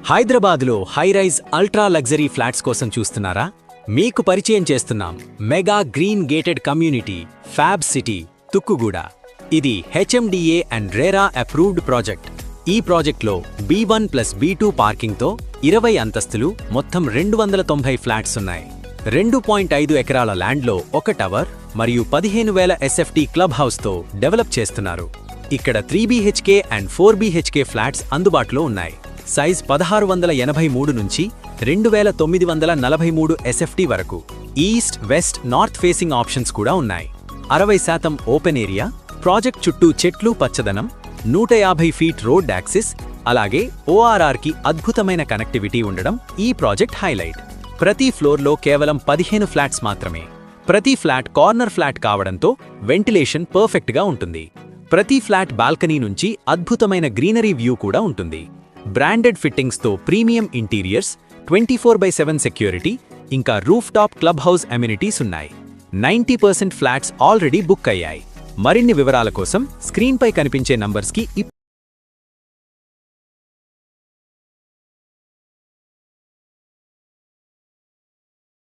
హైదరాబాద్లో high-rise ultra luxury flats కోసం చూస్తున్నారా? మీకు పరిచయం చేస్తున్నాం mega green gated community fab city Tukkuguda. ఇది HMDA and RERA approved project. ఈ ప్రాజెక్ట్లో B1+B2 పార్కింగ్తో 20 అంతస్తులు, మొత్తం 290 ఫ్లాట్స్ ఉన్నాయి. 2.5 ఎకరాల ల్యాండ్లో ఒక టవర్ మరియు 15,000 SFT క్లబ్ హౌస్తో డెవలప్ చేస్తున్నారు. ఇక్కడ 3BHK అండ్ 4BHK ఫ్లాట్స్ అందుబాటులో ఉన్నాయి. సైజ్ 1683 నుంచి 2943 SFT వరకు. East, west, north facing options కూడా ఉన్నాయి. 60% ఓపెన్ ఏరియా, ప్రాజెక్ట్ చుట్టూ చెట్లు, పచ్చదనం, 150 ఫీట్ రోడ్ యాక్సిస్, అలాగే ORRకి అద్భుతమైన కనెక్టివిటీ ఉండడం ఈ ప్రాజెక్ట్ హైలైట్. ప్రతి ఫ్లోర్లో కేవలం 15 ఫ్లాట్స్ మాత్రమే. ప్రతి ఫ్లాట్ కార్నర్ ఫ్లాట్ కావడంతో వెంటిలేషన్ పర్ఫెక్ట్గా ఉంటుంది. ప్రతి ఫ్లాట్ బాల్కనీ నుంచి అద్భుతమైన గ్రీనరీ వ్యూ కూడా ఉంటుంది. బ్రాండెడ్ ఫిట్టింగ్స్తో ప్రీమియం ఇంటీరియర్స్, 24/7 సెక్యూరిటీ, ఇంకా roof top club house amenities ఉన్నాయి. 90% ఫ్లాట్స్ ఆల్రెడీ బుక్ అయ్యాయి. మరిన్ని వివరాల కోసం స్క్రీన్పై కనిపించే నంబర్స్కి